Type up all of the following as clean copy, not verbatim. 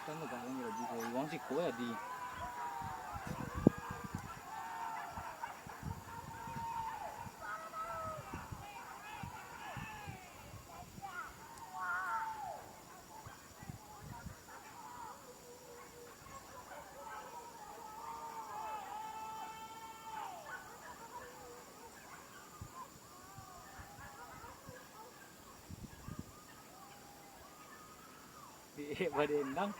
Kan lo barang lagi dari uang sih kau ya di. Badendang.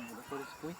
Udah terus kui.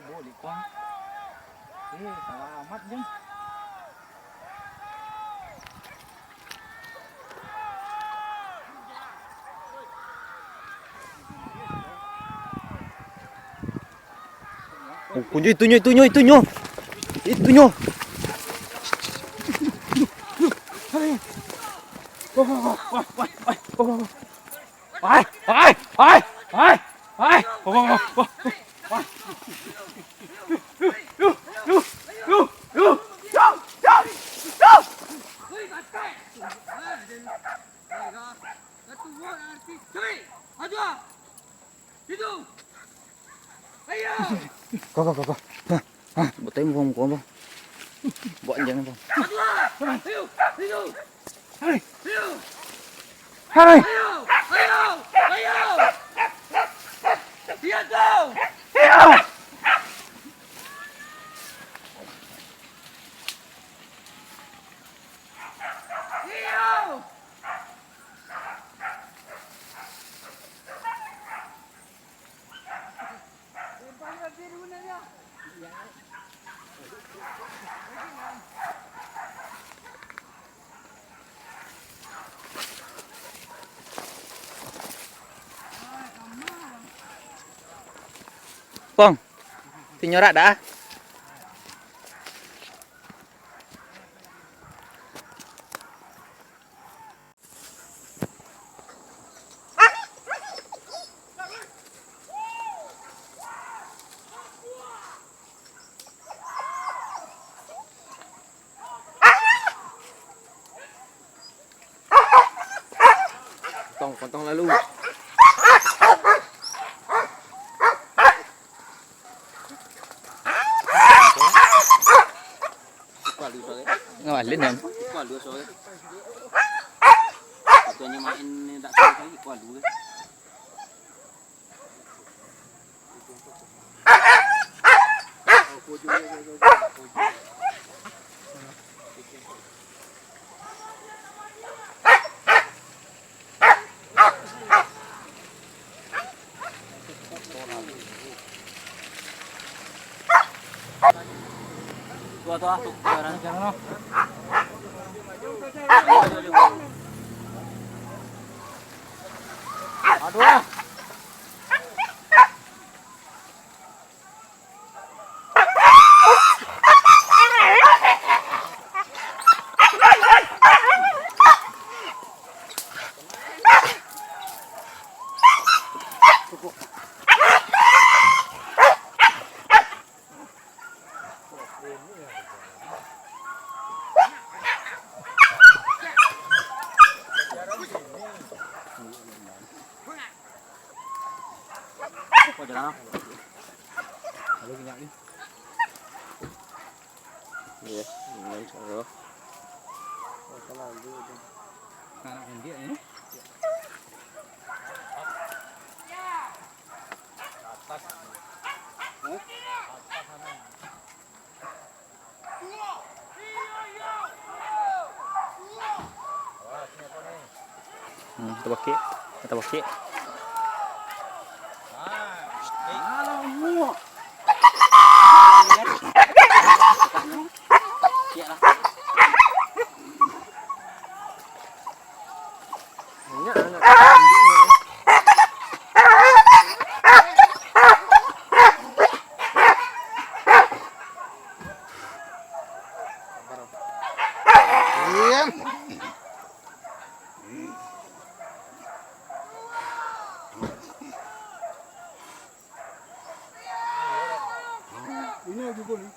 Boleh kuang. Selamat jeng. Kunyo itunya. Kau. Betul mau kau bang. Buat jangan bang. Hai. Ayo! Dia tahu! Bang, tinyorak dah. Potong lalu. Ngawalin kan? Kualu soalnya. Katanya main tak tahu lagi kualu. Tuh, jangan. Aduh. Jangan. Halo minyak ni. Iya, ini cara. Oh, salah dulu. Anak dia ni. Kita pakai. Ini juga nih.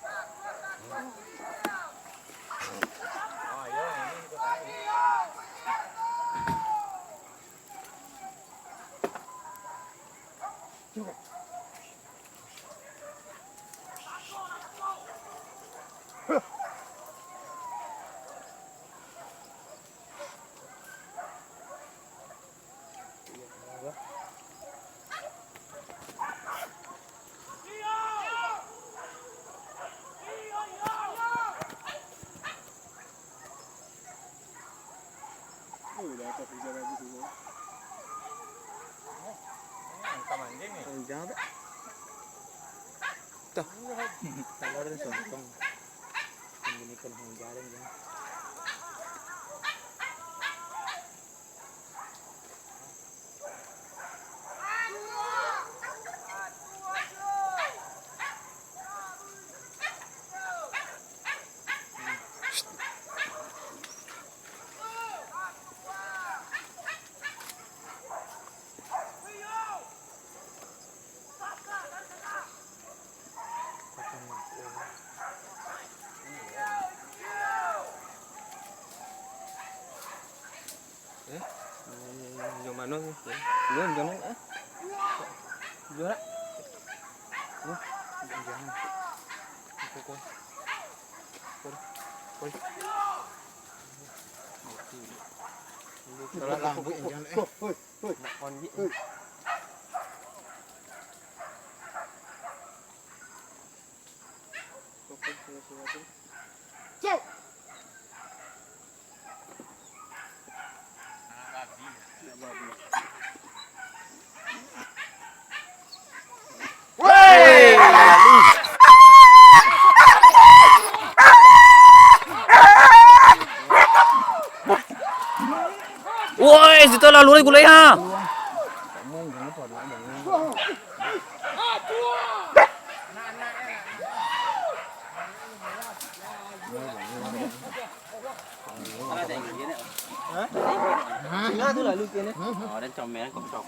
Udah tak bisa lagi semua. Jangan tak. Tuh. Kalau ada sontong. Ini kan jalan ya. Yang mana ni? Belum jangan ah. Jual. Jangan. Kau. Koi. Kalau lampu jangan. Hoi. Nak on ni. Ciao. Woi, situ lalu gulai ha. Singa tu lalu kene. Oh, dan comel kok cok.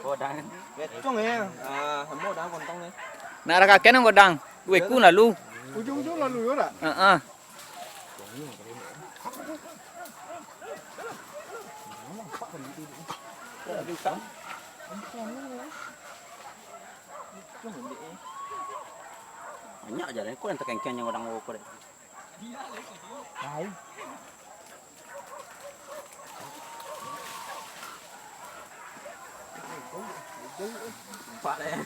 Oh, dan. Trong này hầm đang còn trong này. Nak ada kakek nang godang. Gue ku lalu. Ujung-ujung lalu ya tak? Heeh. Banyak aja deh. Kau yang terkengkeng yang orang kau deh. Tahu. Pak deh.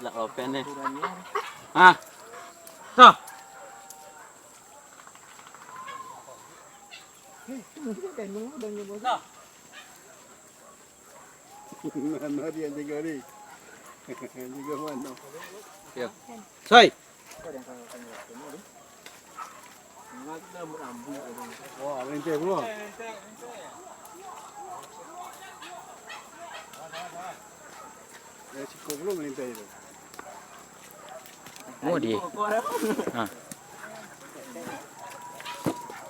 Tak open deh. Ah. Tuh. Mana dia jaga ni? Jaga mana? Ya. Soi. Wah, lenteh pula. Cukup belum lenteh itu. Oh di. Nah.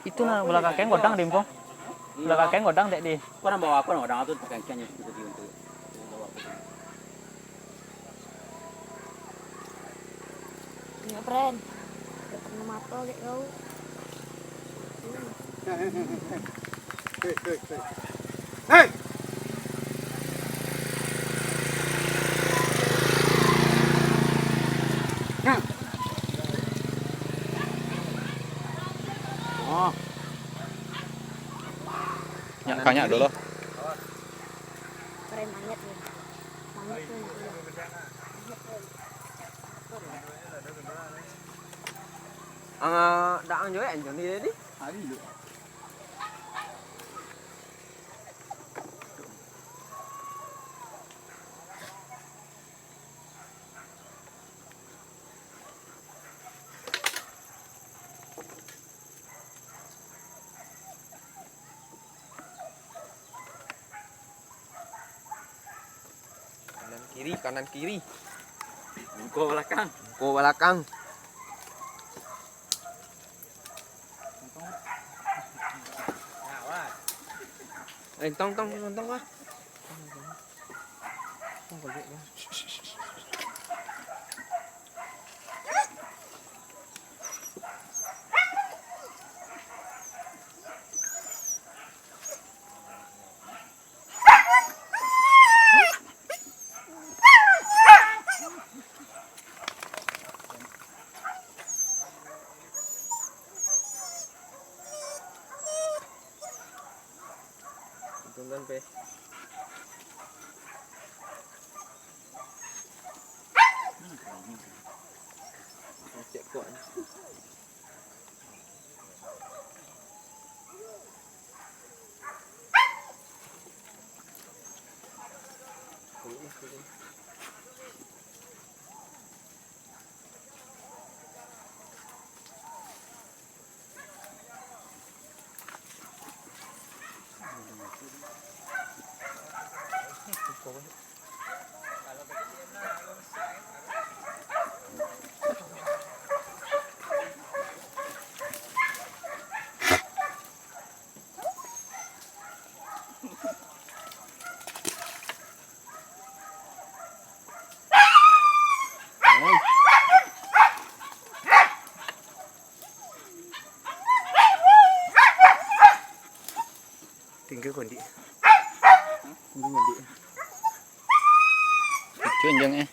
Itu nah belah kakek godang dim kong. Belah kakek godang dek di. Kau nak bawa aku nak orang tu terkengkeng yang itu untuk. Iya, friend. Ketemu mato kayak kau. Hei. Oh, Kanya dulu. Keren monyet nih. Monyet tuh. Đã nhớ anh chẳng đi đấy đi. Kanan kiri. kau belakang. Ko belakang. Tong quá. Không có chuyện đâu. Tungguan pe. Cek kuat. Tinggal kondi. Chuyện dừng ấy.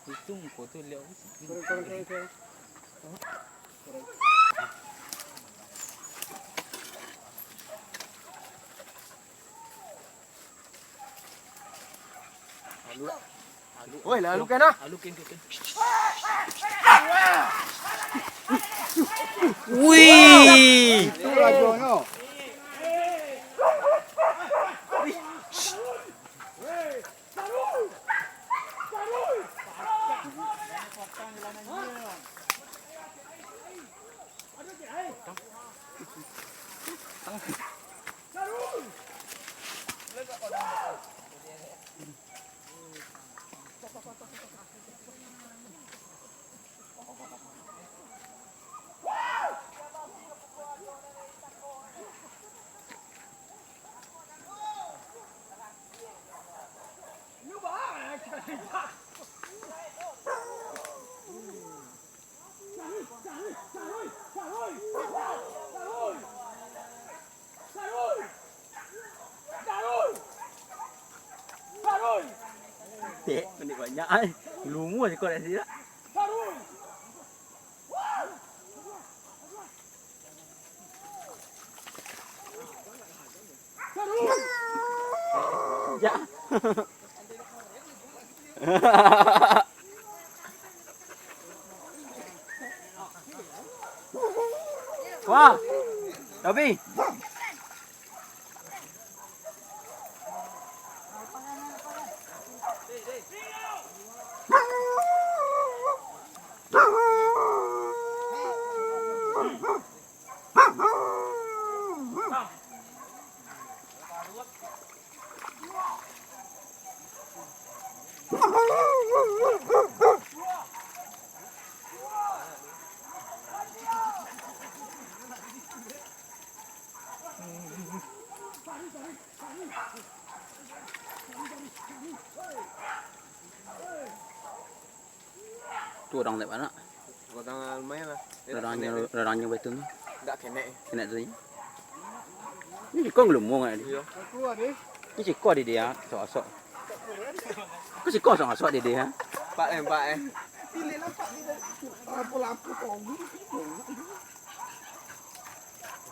Itu foto lihat. Oi, lalu kan ah? Wih. Itu lagunya. Dek, mending banyak ay. Lungu aja kau dari sini. Ya. Wah. Tapi. Tu orang tak mana? Kau tangan lumayan lah. Orang yang betul. Enggak kena. Kena tu. Ini kau belum mau kan? Iya. Ini si kau di dia, sok-sok. Kau si kau sok-sok di dia. Pak Pak.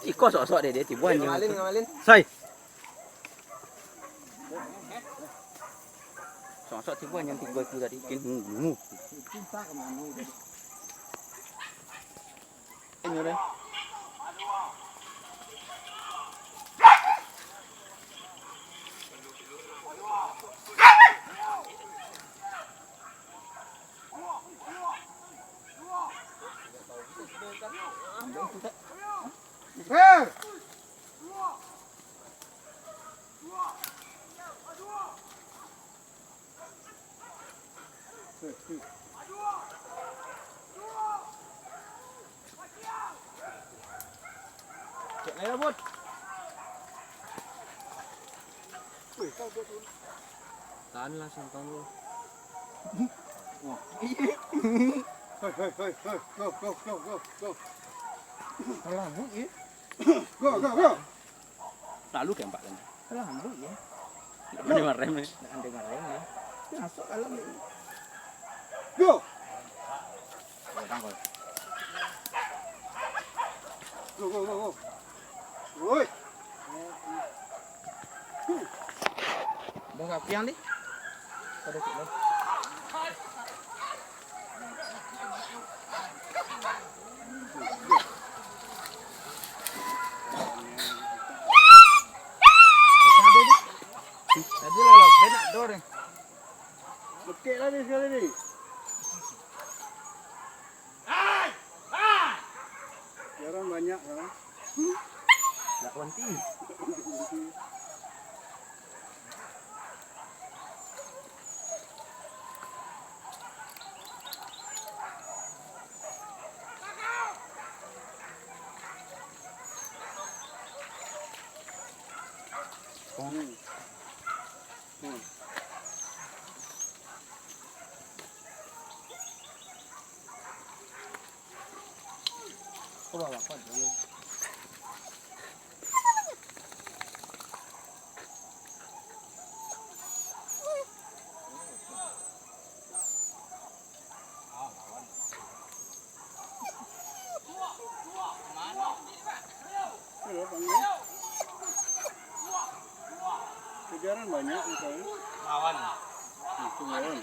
Si kau sok-sok di dia, tibuan je. Ngamalin. Sai. Sok-sok tibuan yang tiga itu tadi. Mu. Ini dah. Cek aja bud. Tahan lah santang lu. Lalu kayak empat kan. ya. Mana marem ni? Andai ngarem ya. Masuk alam ni. Tangkol. Bang kapiang ni. Pada sini. Tadi lah, dia nak dor ni. Okey lah ni sekali ni. Jarang banyak kan. Tak wanti. Kau bawa apa dulu? Kejaran banyak misalnya. Lawan. Itu lawan.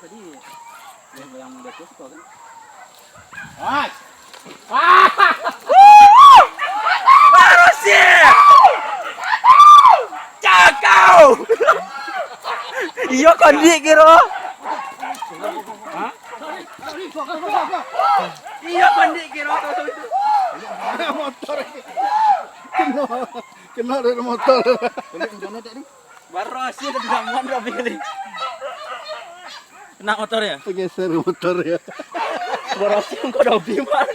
Tadi yang bagus kau kan? Cakau. Iya kondik kira. Iya kondik kira Motor kena dari motor. baru sih ada gangguan Robi kali. Kena motor ya? Pegeser motor ya. Baru sih kau Robi man.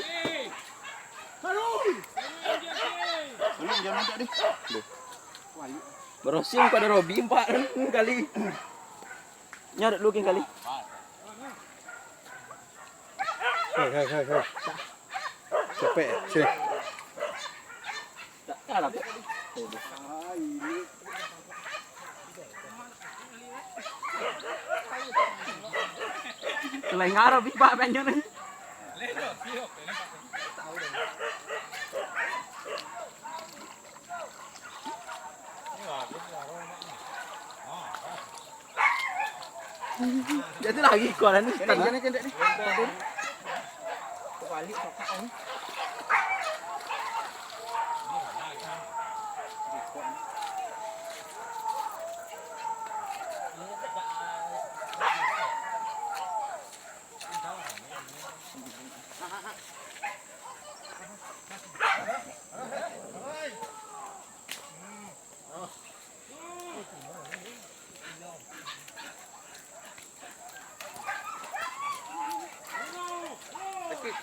Baru sih kau ada Robi 4 kali. Nyaret lu kali. Hei. Capek sini. Tak kalah. Selain ngarap Pak banyak ni. Jadi lagi kau ni. Tanya ni kendek ni. Balik sokak ni.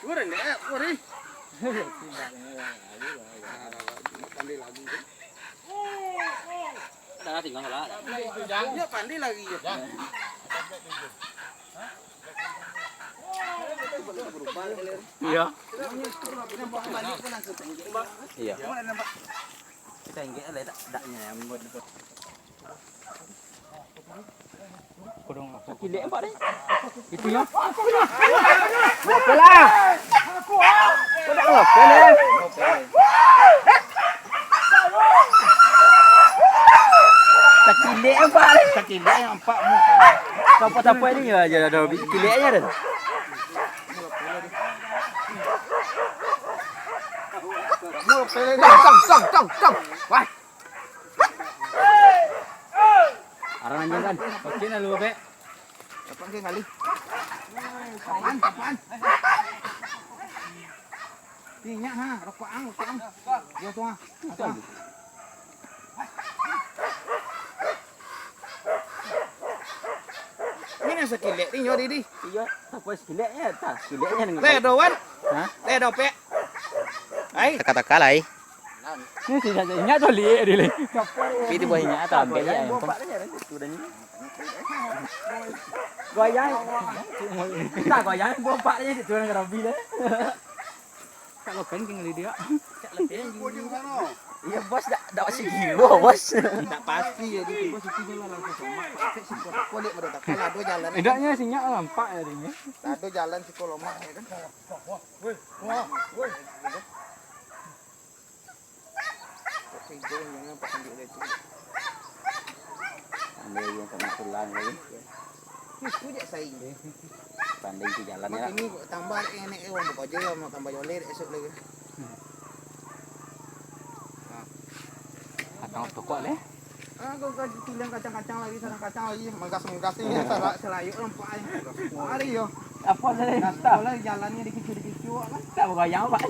kurang deh, kurang. Pandai lagi. Dah tinggal lah. Dia pandai lagi ya. Iya. Iya. Tengge le tak nya buat. Kodong apa? Kilek empat ni. Itu ya. Apalah. Kau dah apa ni? Tak kilek empat ni. Tak kira yang empat mu. Siapa-siapa ni ya ada kileknya dah. Mu pele ni. Cang. Wah. Arang anjing kan. Okey nak lu be. Kapan ke kali? Kapan? Tinyak ha, rokok ang. Dia tu ha. Ini sekilek ni nyori di. Iya, apa kileknya tak? Kileknya dengan. Le doan. Ha? Le dope. Ai. Kata-kata lah. Ni tidak ingat tu lihat dia le. Piti buah ingat tak ambil ya. Sudah ni. Goyang. Tak goyang buah pak ni tu dengan Rabi le. Tak lepen ke ngali dia. Kau di sana. Iya bos dak masih gila bos. Tak pasti ya di tiba situ jalan langsung sama. Pakai si kolek pada tak kalah dua jalan. Idaknya sinyak nampak ya dia. Satu jalan si kolomak ya kan. Itu yang apa tunjuk dia tu. Ambil yang tak tulang lagi. Ni kujak saing deh. Pandai tu jalan Mak ya. ini tambah enek orang buka je mau tambah jolir esok lagi. Atau pokok le. Kau tilang kacang-kacang lagi, sarang kacang lagi, menggas ni selayuk lempak ni. Hari yo. Apa le? Kalau jalannya dikit-dikit kan. Tak goyang pak.